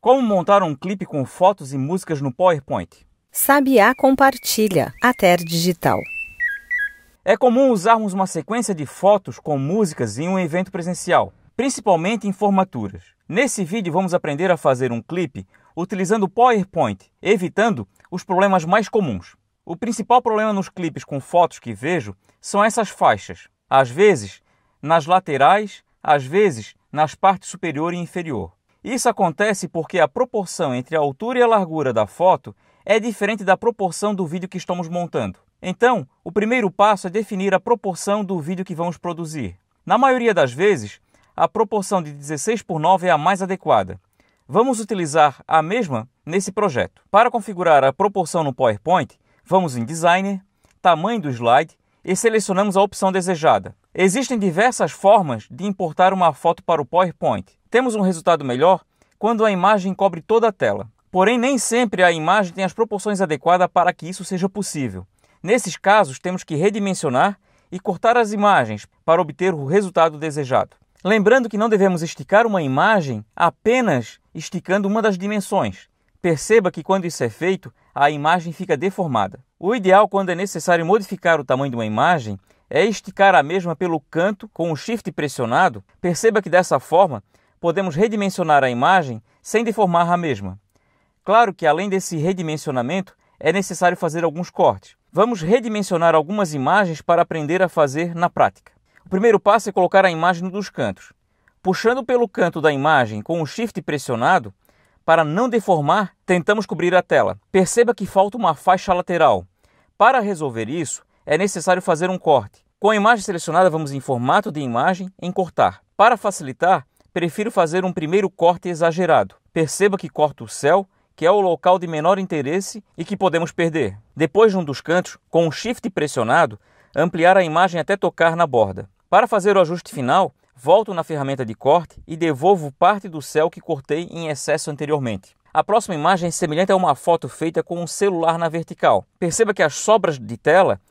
Como montar um clipe com fotos e músicas no PowerPoint? Sabiá compartilha, Ater Digital. É comum usarmos uma sequência de fotos com músicas em um evento presencial, principalmente em formaturas. Nesse vídeo vamos aprender a fazer um clipe utilizando o PowerPoint, evitando os problemas mais comuns. O principal problema nos clipes com fotos que vejo são essas faixas, às vezes nas laterais, às vezes nas partes superior e inferior. Isso acontece porque a proporção entre a altura e a largura da foto é diferente da proporção do vídeo que estamos montando. Então, o primeiro passo é definir a proporção do vídeo que vamos produzir. Na maioria das vezes, a proporção de 16:9 é a mais adequada. Vamos utilizar a mesma nesse projeto. Para configurar a proporção no PowerPoint, vamos em Designer, Tamanho do slide e selecionamos a opção desejada. Existem diversas formas de importar uma foto para o PowerPoint. Temos um resultado melhor quando a imagem cobre toda a tela. Porém, nem sempre a imagem tem as proporções adequadas para que isso seja possível. Nesses casos, temos que redimensionar e cortar as imagens para obter o resultado desejado. Lembrando que não devemos esticar uma imagem apenas esticando uma das dimensões. Perceba que quando isso é feito, a imagem fica deformada. O ideal, quando é necessário modificar o tamanho de uma imagem, é esticar a mesma pelo canto com o Shift pressionado. Perceba que dessa forma, podemos redimensionar a imagem sem deformar a mesma. Claro que além desse redimensionamento, é necessário fazer alguns cortes. Vamos redimensionar algumas imagens para aprender a fazer na prática. O primeiro passo é colocar a imagem dos cantos. Puxando pelo canto da imagem com o Shift pressionado, para não deformar, tentamos cobrir a tela. Perceba que falta uma faixa lateral. Para resolver isso, é necessário fazer um corte. Com a imagem selecionada, vamos em formato de imagem, em cortar. Para facilitar, prefiro fazer um primeiro corte exagerado. Perceba que corto o céu, que é o local de menor interesse e que podemos perder. Depois de um dos cantos, com o Shift pressionado, ampliar a imagem até tocar na borda. Para fazer o ajuste final, volto na ferramenta de corte e devolvo parte do céu que cortei em excesso anteriormente. A próxima imagem é semelhante a uma foto feita com um celular na vertical. Perceba que as sobras de tela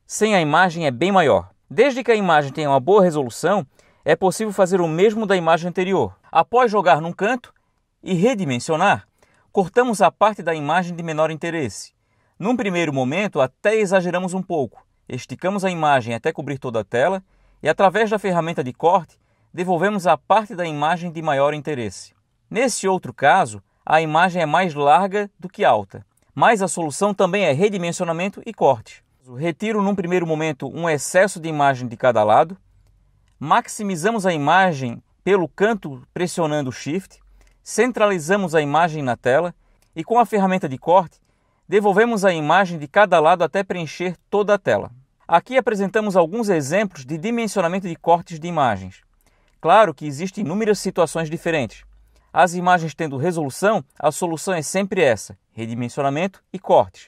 sem a imagem é bem maior. Desde que a imagem tenha uma boa resolução, é possível fazer o mesmo da imagem anterior. Após jogar num canto e redimensionar, cortamos a parte da imagem de menor interesse. Num primeiro momento, até exageramos um pouco. Esticamos a imagem até cobrir toda a tela e, através da ferramenta de corte, devolvemos a parte da imagem de maior interesse. Nesse outro caso, a imagem é mais larga do que alta, mas a solução também é redimensionamento e corte. Retiro num primeiro momento um excesso de imagem de cada lado, maximizamos a imagem pelo canto pressionando o Shift, centralizamos a imagem na tela e com a ferramenta de corte, devolvemos a imagem de cada lado até preencher toda a tela. Aqui apresentamos alguns exemplos de dimensionamento de cortes de imagens. Claro que existem inúmeras situações diferentes. As imagens tendo resolução, a solução é sempre essa, redimensionamento e cortes.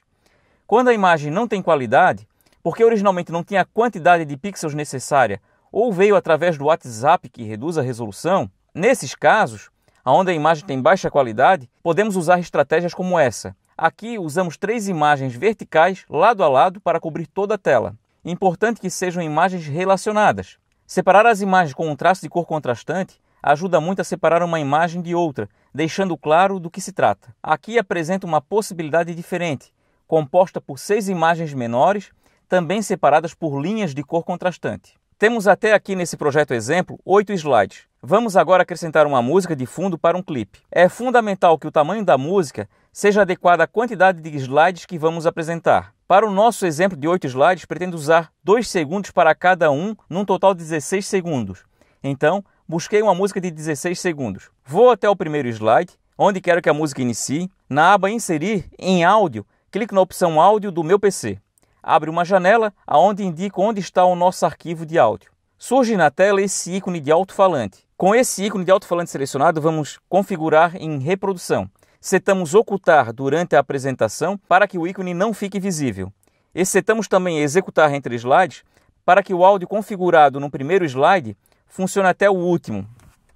Quando a imagem não tem qualidade, porque originalmente não tinha a quantidade de pixels necessária ou veio através do WhatsApp que reduz a resolução, nesses casos, onde a imagem tem baixa qualidade, podemos usar estratégias como essa. Aqui usamos 3 imagens verticais lado a lado para cobrir toda a tela. Importante que sejam imagens relacionadas. Separar as imagens com um traço de cor contrastante ajuda muito a separar uma imagem de outra, deixando claro do que se trata. Aqui apresenta uma possibilidade diferente, composta por 6 imagens menores, também separadas por linhas de cor contrastante. Temos até aqui nesse projeto exemplo 8 slides. Vamos agora acrescentar uma música de fundo para um clipe. É fundamental que o tamanho da música seja adequado à quantidade de slides que vamos apresentar. Para o nosso exemplo de 8 slides, pretendo usar 2 segundos para cada um, num total de 16 segundos. Então, busquei uma música de 16 segundos. Vou até o primeiro slide, onde quero que a música inicie. Na aba Inserir, em áudio, clico na opção Áudio do meu PC. Abre uma janela onde indica onde está o nosso arquivo de áudio. Surge na tela esse ícone de alto-falante. Com esse ícone de alto-falante selecionado, vamos configurar em reprodução. Setamos ocultar durante a apresentação para que o ícone não fique visível. E setamos também executar entre slides para que o áudio configurado no primeiro slide funcione até o último.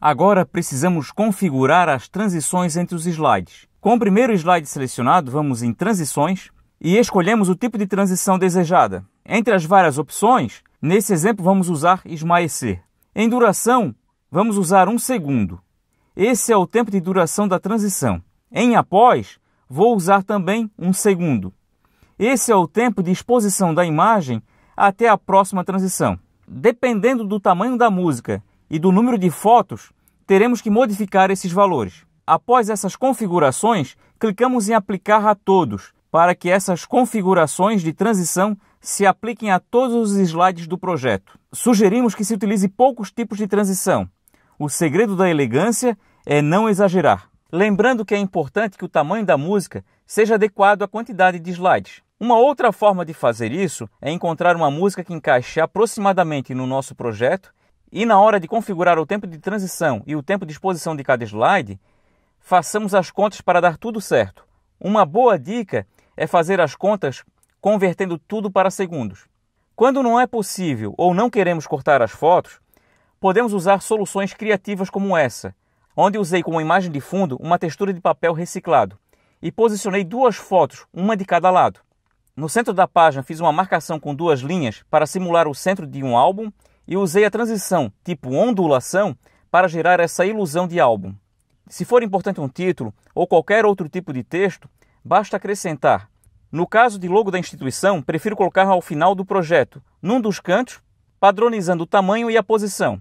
Agora precisamos configurar as transições entre os slides. Com o primeiro slide selecionado, vamos em Transições e escolhemos o tipo de transição desejada. Entre as várias opções, nesse exemplo vamos usar esmaecer. Em duração, vamos usar 1 segundo. Esse é o tempo de duração da transição. Em após, vou usar também 1 segundo. Esse é o tempo de exposição da imagem até a próxima transição. Dependendo do tamanho da música e do número de fotos, teremos que modificar esses valores. Após essas configurações, clicamos em aplicar a todos, para que essas configurações de transição se apliquem a todos os slides do projeto. Sugerimos que se utilize poucos tipos de transição. O segredo da elegância é não exagerar. Lembrando que é importante que o tamanho da música seja adequado à quantidade de slides. Uma outra forma de fazer isso é encontrar uma música que encaixe aproximadamente no nosso projeto e na hora de configurar o tempo de transição e o tempo de exposição de cada slide, façamos as contas para dar tudo certo. Uma boa dica é fazer as contas convertendo tudo para segundos. Quando não é possível ou não queremos cortar as fotos, podemos usar soluções criativas como essa, onde usei como imagem de fundo uma textura de papel reciclado e posicionei 2 fotos, uma de cada lado. No centro da página fiz uma marcação com 2 linhas para simular o centro de um álbum e usei a transição tipo ondulação para gerar essa ilusão de álbum. Se for importante um título ou qualquer outro tipo de texto, basta acrescentar. No caso de logo da instituição, prefiro colocar ao final do projeto, num dos cantos, padronizando o tamanho e a posição.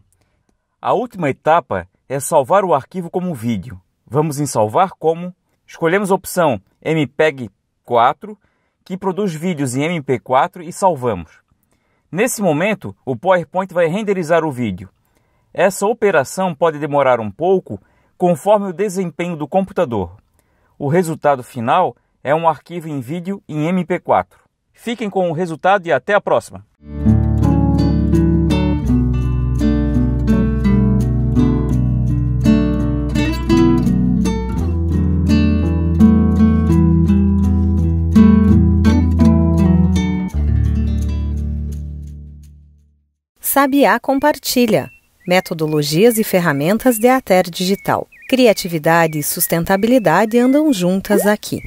A última etapa é salvar o arquivo como vídeo. Vamos em salvar como? Escolhemos a opção MPEG 4, que produz vídeos em MP4 e salvamos. Nesse momento, o PowerPoint vai renderizar o vídeo. Essa operação pode demorar um pouco, conforme o desempenho do computador. O resultado final é um arquivo em vídeo em MP4. Fiquem com o resultado e até a próxima! Sabiá compartilha. Metodologias e ferramentas de Ater Digital. Criatividade e sustentabilidade andam juntas aqui.